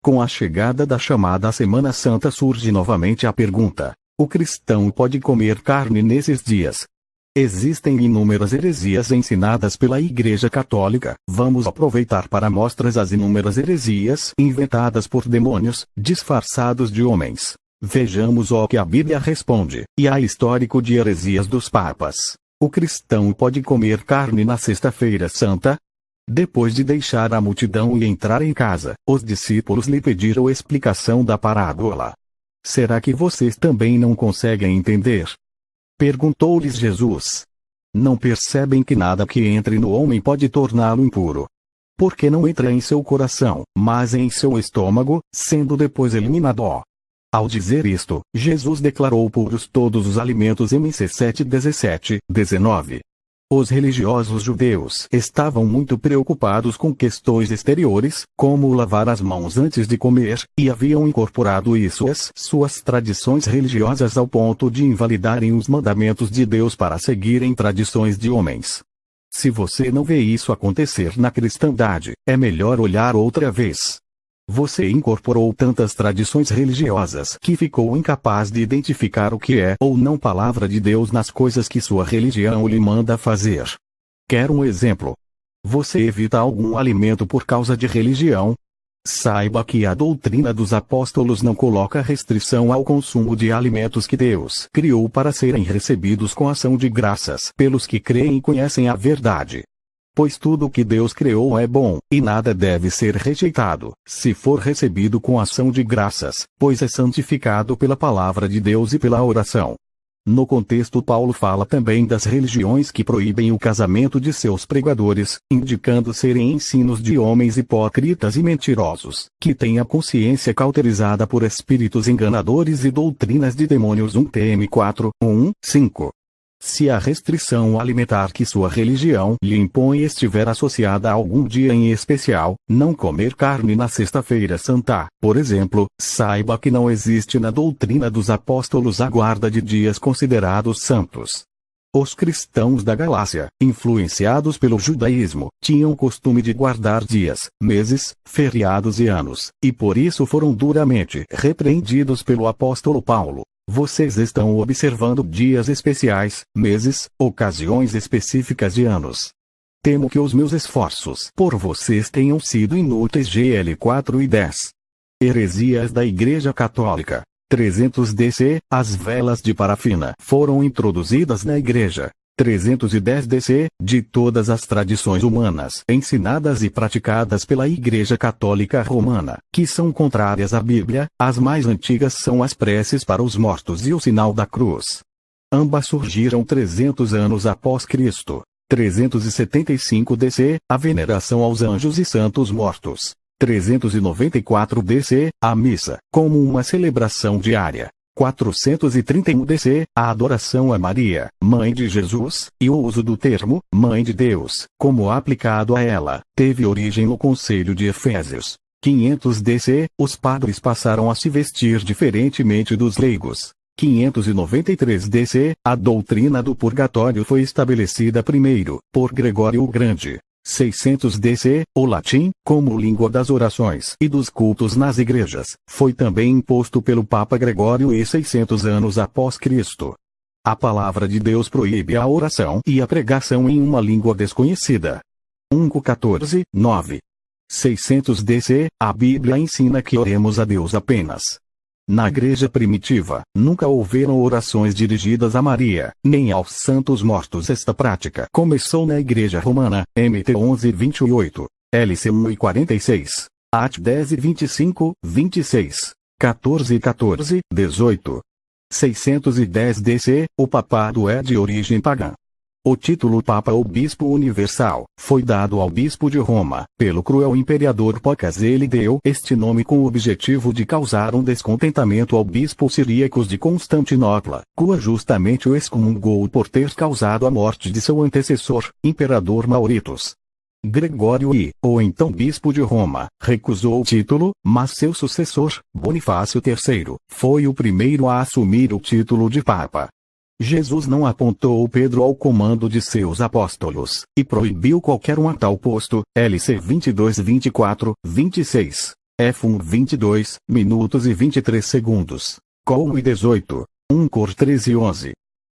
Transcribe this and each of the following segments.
Com a chegada da chamada Semana Santa surge novamente a pergunta: o cristão pode comer carne nesses dias? Existem inúmeras heresias ensinadas pela Igreja Católica. Vamos aproveitar para mostrar as inúmeras heresias inventadas por demônios, disfarçados de homens. Vejamos o que a Bíblia responde, e há histórico de heresias dos papas. O cristão pode comer carne na Sexta-feira Santa? Depois de deixar a multidão e entrar em casa, os discípulos lhe pediram explicação da parábola. Será que vocês também não conseguem entender? Perguntou-lhes Jesus. Não percebem que nada que entre no homem pode torná-lo impuro? Porque não entra em seu coração, mas em seu estômago, sendo depois eliminado. Ao dizer isto, Jesus declarou puros todos os alimentos. MC 7:17-19. Os religiosos judeus estavam muito preocupados com questões exteriores, como lavar as mãos antes de comer, e haviam incorporado isso às suas tradições religiosas ao ponto de invalidarem os mandamentos de Deus para seguirem tradições de homens. Se você não vê isso acontecer na cristandade, é melhor olhar outra vez. Você incorporou tantas tradições religiosas que ficou incapaz de identificar o que é ou não palavra de Deus nas coisas que sua religião lhe manda fazer. Quer um exemplo? Você evita algum alimento por causa de religião? Saiba que a doutrina dos apóstolos não coloca restrição ao consumo de alimentos que Deus criou para serem recebidos com ação de graças pelos que creem e conhecem a verdade. Pois tudo o que Deus criou é bom, e nada deve ser rejeitado, se for recebido com ação de graças, pois é santificado pela palavra de Deus e pela oração. No contexto, Paulo fala também das religiões que proíbem o casamento de seus pregadores, indicando serem ensinos de homens hipócritas e mentirosos, que têm a consciência cauterizada por espíritos enganadores e doutrinas de demônios. 1 Tm 4:1-5. Se a restrição alimentar que sua religião lhe impõe estiver associada a algum dia em especial, não comer carne na Sexta-feira Santa, por exemplo, saiba que não existe na doutrina dos apóstolos a guarda de dias considerados santos. Os cristãos da Galácia, influenciados pelo judaísmo, tinham o costume de guardar dias, meses, feriados e anos, e por isso foram duramente repreendidos pelo apóstolo Paulo. Vocês estão observando dias especiais, meses, ocasiões específicas de anos. Temo que os meus esforços por vocês tenham sido inúteis. GL 4:10. Heresias da Igreja Católica. 300 DC. As velas de parafina foram introduzidas na Igreja. 310 DC, de todas as tradições humanas ensinadas e praticadas pela Igreja Católica Romana, que são contrárias à Bíblia, as mais antigas são as preces para os mortos e o sinal da cruz. Ambas surgiram 300 anos após Cristo. 375 DC, a veneração aos anjos e santos mortos. 394 DC, a missa, como uma celebração diária. 431 DC, a adoração a Maria, Mãe de Jesus, e o uso do termo, Mãe de Deus, como aplicado a ela, teve origem no Concílio de Efésios. 500 DC, os padres passaram a se vestir diferentemente dos leigos. 593 DC, a doutrina do purgatório foi estabelecida primeiro, por Gregório o Grande. 600 DC, o latim, como língua das orações e dos cultos nas igrejas, foi também imposto pelo Papa Gregório e 600 anos após Cristo. A palavra de Deus proíbe a oração e a pregação em uma língua desconhecida. 1 14:9. 600 DC, a Bíblia ensina que oremos a Deus apenas. Na igreja primitiva, nunca houveram orações dirigidas a Maria, nem aos santos mortos. Esta prática começou na igreja romana, MT 11:28, LC 1:46, AT 10:25-26, 14:14-18. 610 DC, o papado é de origem pagã. O título Papa ou Bispo Universal foi dado ao Bispo de Roma, pelo cruel imperador Pocas. Ele deu este nome com o objetivo de causar um descontentamento ao bispo Ciríacos de Constantinopla, cuja justamente o excomungou por ter causado a morte de seu antecessor, Imperador Mauritus. Gregório I, ou então Bispo de Roma, recusou o título, mas seu sucessor, Bonifácio III, foi o primeiro a assumir o título de Papa. Jesus não apontou Pedro ao comando de seus apóstolos, e proibiu qualquer um a tal posto, LC 22:24-26. F1 22 minutos e 23 segundos. Col 18. 1 Cor 13 e 11.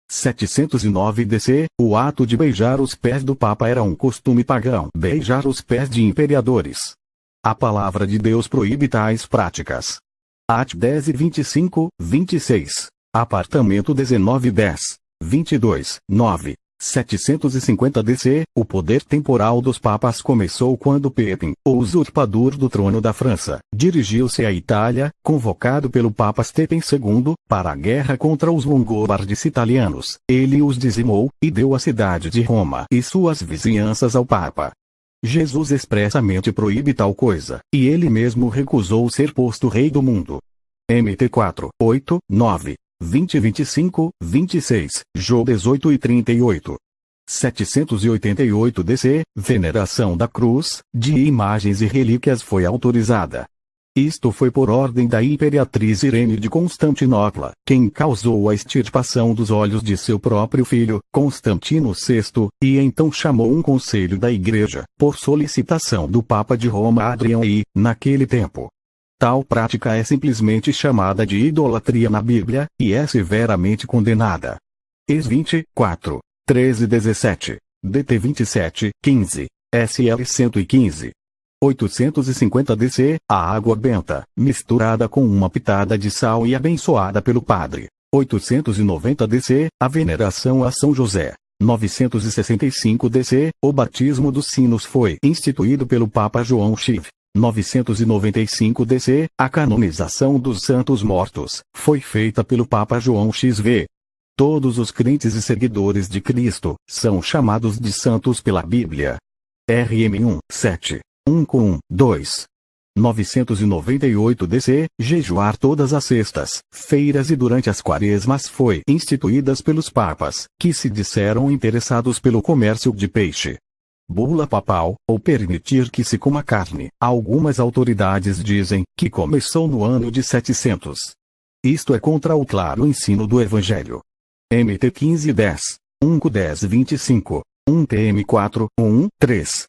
709 DC. O ato de beijar os pés do Papa era um costume pagão. Beijar os pés de imperadores. A palavra de Deus proíbe tais práticas. At 10 e 25, 26. Apartamento 19 10. 22, 9. 750 DC. O poder temporal dos papas começou quando Pepin, o usurpador do trono da França, dirigiu-se à Itália, convocado pelo Papa Stephen II, para a guerra contra os longobardes italianos. Ele os dizimou, e deu a cidade de Roma e suas vizinhanças ao Papa. Jesus expressamente proíbe tal coisa, e ele mesmo recusou ser posto rei do mundo. MT 4, 8, 9. 20, 25, 26, Jô 18 e 38. 788 DC, veneração da cruz, de imagens e relíquias foi autorizada. Isto foi por ordem da imperatriz Irene de Constantinopla, quem causou a extirpação dos olhos de seu próprio filho, Constantino VI, e então chamou um conselho da Igreja, por solicitação do Papa de Roma Adrião I, naquele tempo. Tal prática é simplesmente chamada de idolatria na Bíblia, e é severamente condenada. Ex 24, 13 e 17, DT 27, 15, SL 115. 850 DC, a água benta, misturada com uma pitada de sal e abençoada pelo padre. 890 DC, a veneração a São José. 965 DC, o batismo dos sinos foi instituído pelo Papa João X. 995 DC, a canonização dos santos mortos, foi feita pelo Papa João XV. Todos os crentes e seguidores de Cristo, são chamados de santos pela Bíblia. RM 1, 7, 1 com 1, 2. 998 DC, jejuar todas as sextas, feiras e durante as quaresmas foi instituídas pelos papas, que se disseram interessados pelo comércio de peixe. Bula papal, ou permitir que se coma carne. Algumas autoridades dizem que começou no ano de 700. Isto é contra o claro ensino do Evangelho. MT 15 10, 1 10 25, 1 TM 4, 1, 3.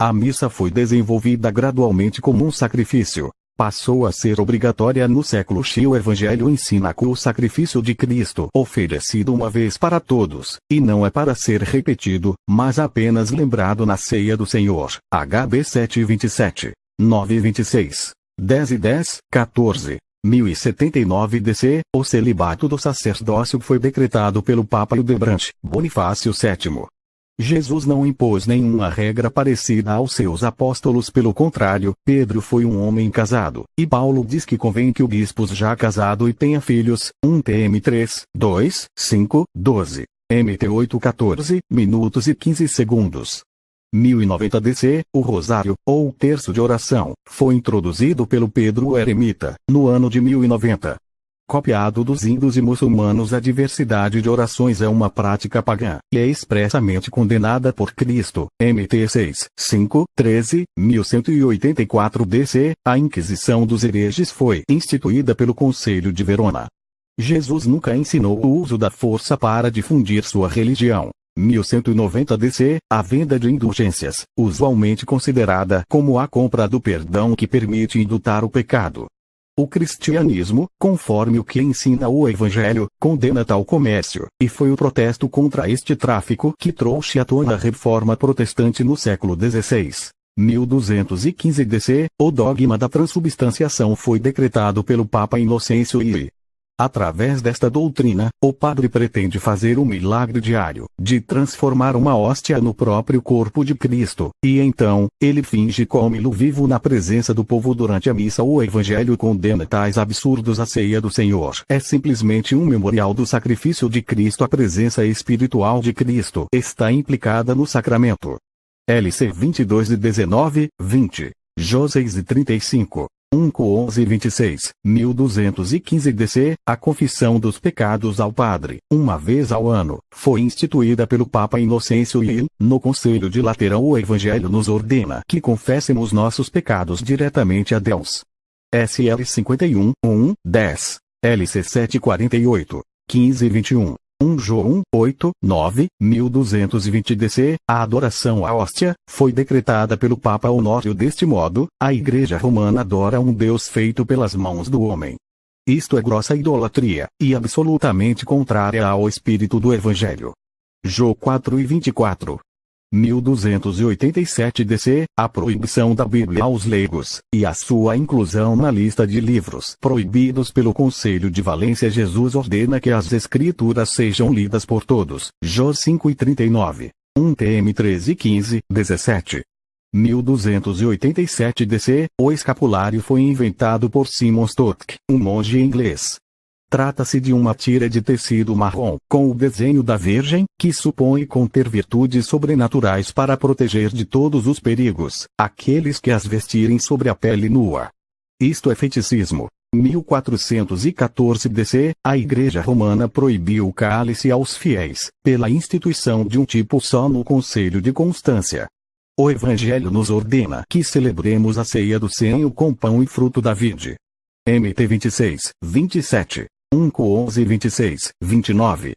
A missa foi desenvolvida gradualmente como um sacrifício. Passou a ser obrigatória no século X. O Evangelho ensina que o sacrifício de Cristo oferecido uma vez para todos, e não é para ser repetido, mas apenas lembrado na ceia do Senhor. HB 7:27, 9:26, 10 e 10, 14. 1079 DC, o celibato do sacerdócio foi decretado pelo Papa Hildebrand Bonifácio VII. Jesus não impôs nenhuma regra parecida aos seus apóstolos, pelo contrário, Pedro foi um homem casado, e Paulo diz que convém que o bispo já casado e tenha filhos. 1 TM 3, 2, 5, 12, MT 8 14 minutos e 15 segundos. 1090 DC, o rosário, ou terço de oração, foi introduzido pelo Pedro o Eremita, no ano de 1090. Copiado dos hindus e muçulmanos, a diversidade de orações é uma prática pagã, e é expressamente condenada por Cristo. MT 6, 5, 13, 1184 DC, a Inquisição dos hereges foi instituída pelo Conselho de Verona. Jesus nunca ensinou o uso da força para difundir sua religião. 1190 DC, a venda de indulgências, usualmente considerada como a compra do perdão que permite indutar o pecado. O cristianismo, conforme o que ensina o Evangelho, condena tal comércio, e foi o protesto contra este tráfico que trouxe à tona a reforma protestante no século XVI. 1215 DC, o dogma da transubstanciação foi decretado pelo Papa Inocêncio I. Através desta doutrina, o padre pretende fazer o milagre diário, de transformar uma hóstia no próprio corpo de Cristo, e então, ele finge comê-lo vivo na presença do povo durante a missa. O Evangelho condena tais absurdos. A ceia do Senhor é simplesmente um memorial do sacrifício de Cristo. A presença espiritual de Cristo está implicada no sacramento. LC 22 e 19, 20, Jô 6 e 35. 1 com 11 e 26, 1215 DC, a confissão dos pecados ao padre, uma vez ao ano, foi instituída pelo Papa Inocêncio I. No Conselho de Laterão, o Evangelho nos ordena que confessemos nossos pecados diretamente a Deus. SL 51, 1, 10, LC 748, 15 e 21. 1 João 8, 9, 1220 DC, a adoração à hóstia, foi decretada pelo Papa Honório deste modo: a Igreja Romana adora um Deus feito pelas mãos do homem. Isto é grossa idolatria, e absolutamente contrária ao espírito do Evangelho. João 4 e 24. 1287 DC, a proibição da Bíblia aos leigos, e a sua inclusão na lista de livros proibidos pelo Conselho de Valência. Jesus ordena que as Escrituras sejam lidas por todos. Jó 5 e 39. 1 TM 13 e 15, 17. 1287 DC, o escapulário foi inventado por Simon Stock, um monge inglês. Trata-se de uma tira de tecido marrom, com o desenho da Virgem, que supõe conter virtudes sobrenaturais para proteger de todos os perigos aqueles que as vestirem sobre a pele nua. Isto é feiticismo. 1414 DC, a Igreja Romana proibiu o cálice aos fiéis, pela instituição de um tipo só no Conselho de Constância. O Evangelho nos ordena que celebremos a ceia do Senhor com pão e fruto da vide. MT 26, 27. 1 Co 11 26, 29.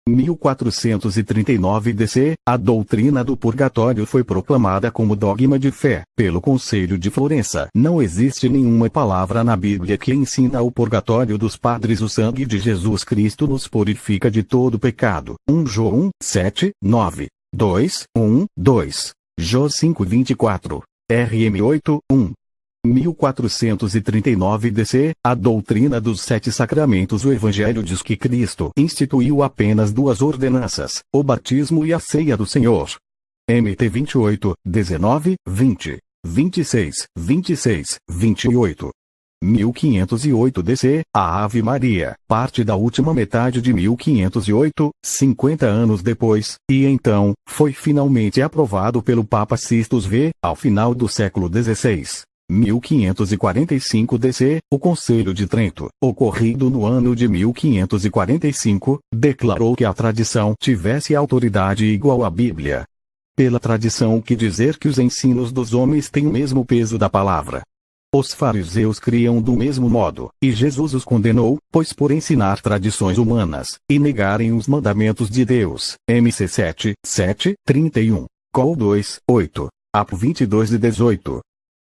1439 DC, a doutrina do purgatório foi proclamada como dogma de fé, pelo Conselho de Florença. Não existe nenhuma palavra na Bíblia que ensina o purgatório dos padres. O sangue de Jesus Cristo nos purifica de todo pecado. 1 João 7, 9. 2, 1, 2. Jó 5, 24. RM 8, 1. 1439 DC, a doutrina dos 7 sacramentos. O Evangelho diz que Cristo instituiu apenas 2 ordenanças, o batismo e a ceia do Senhor. MT 28, 19, 20, 26, 26, 28. 1508 DC, a Ave Maria, parte da última metade de 1508, 50 anos depois, e então, foi finalmente aprovado pelo Papa Sixtus V, ao final do século XVI. 1545 DC, o Conselho de Trento, ocorrido no ano de 1545, declarou que a tradição tivesse autoridade igual à Bíblia. Pela tradição quer dizer que os ensinos dos homens têm o mesmo peso da palavra. Os fariseus criam do mesmo modo, e Jesus os condenou, pois por ensinar tradições humanas, e negarem os mandamentos de Deus. MC 7, 7, 31. Col 2, 8. Ap 22 e 18.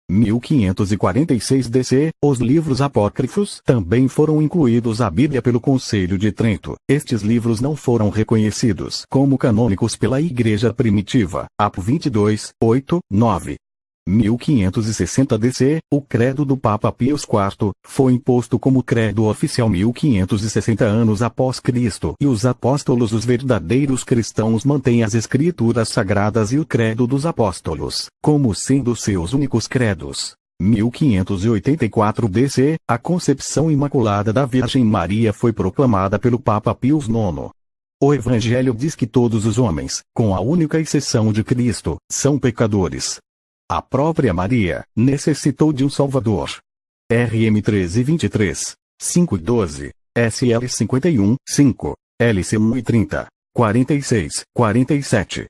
1546 DC, os livros apócrifos também foram incluídos à Bíblia pelo Conselho de Trento. Estes livros não foram reconhecidos como canônicos pela Igreja primitiva. Ap 22, 8, 9. 1560 DC, o credo do Papa Pio IV, foi imposto como credo oficial 1560 anos após Cristo, e os apóstolos, os verdadeiros cristãos, mantêm as Escrituras Sagradas e o credo dos apóstolos, como sendo seus únicos credos. 1584 DC, a concepção imaculada da Virgem Maria foi proclamada pelo Papa Pio IX. O Evangelho diz que todos os homens, com a única exceção de Cristo, são pecadores. A própria Maria necessitou de um Salvador. RM 13 23, 5 e 12, SL 51, 5, LC 1 e 30, 46, 47.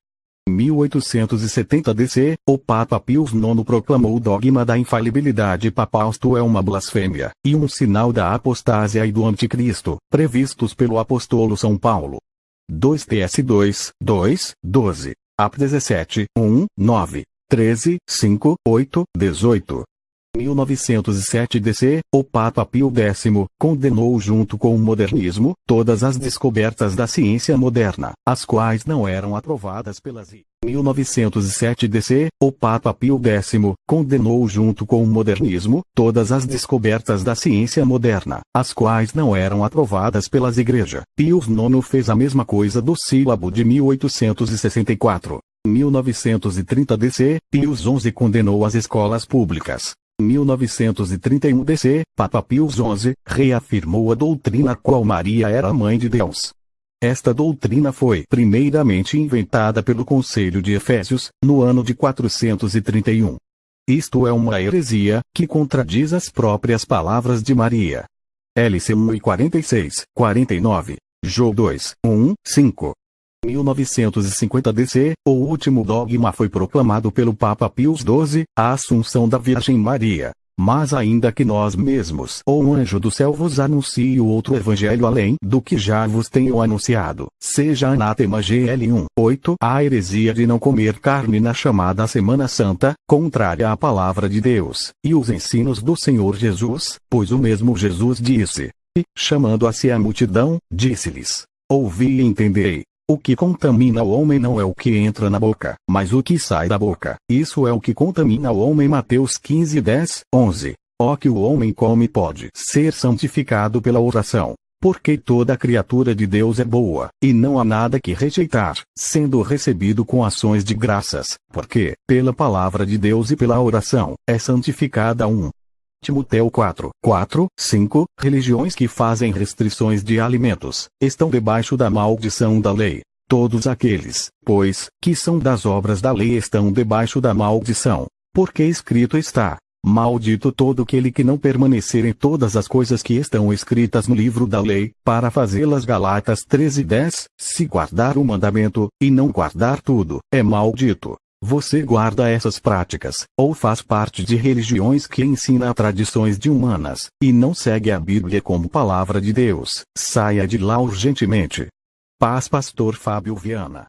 1870 DC, o Papa Pio IX proclamou o dogma da infalibilidade papal. Isto é uma blasfêmia, e um sinal da apostásia e do anticristo, previstos pelo apóstolo São Paulo. 2 TS 2, 2, 12, AP 17, 1, 9. 13, 5, 8, 18. 1907 DC, o Papa Pio X condenou junto com o modernismo todas as descobertas da ciência moderna, as quais não eram aprovadas pelas 1907 DC, o Papa Pio X condenou junto com o modernismo todas as descobertas da ciência moderna, as quais não eram aprovadas pelas igrejas. Pio IX fez a mesma coisa do sílabo de 1864. 1930 DC, Pio XI condenou as escolas públicas. 1931 DC, Papa Pio XI reafirmou a doutrina qual Maria era a mãe de Deus. Esta doutrina foi primeiramente inventada pelo Conselho de Efésios, no ano de 431. Isto é uma heresia, que contradiz as próprias palavras de Maria. LC 1 e 46, 49, Jó 2, 1, 5. 1950 DC, o último dogma foi proclamado pelo Papa Pio XII, a Assunção da Virgem Maria. Mas ainda que nós mesmos ou um anjo do céu vos anuncie outro evangelho além do que já vos tenho anunciado, seja anátema GL 1:8, a heresia de não comer carne na chamada Semana Santa, contrária à palavra de Deus, e os ensinos do Senhor Jesus, pois o mesmo Jesus disse, e, chamando a si a multidão, disse-lhes, ouvi e entendei. O que contamina o homem não é o que entra na boca, mas o que sai da boca. Isso é o que contamina o homem. Mateus 15:10, 11. O que o homem come pode ser santificado pela oração, porque toda criatura de Deus é boa, e não há nada que rejeitar, sendo recebido com ações de graças, porque, pela palavra de Deus e pela oração, é santificada. 1 Timoteu 4:5 Religiões que fazem restrições de alimentos, estão debaixo da maldição da lei. Todos aqueles, pois, que são das obras da lei estão debaixo da maldição, porque escrito está, maldito todo aquele que não permanecer em todas as coisas que estão escritas no livro da lei, para fazê-las. Gálatas 13:10 Se guardar o mandamento, e não guardar tudo, é maldito. Você guarda essas práticas, ou faz parte de religiões que ensinam tradições de humanas, e não segue a Bíblia como palavra de Deus, saia de lá urgentemente. Paz. Pastor Fábio Viana.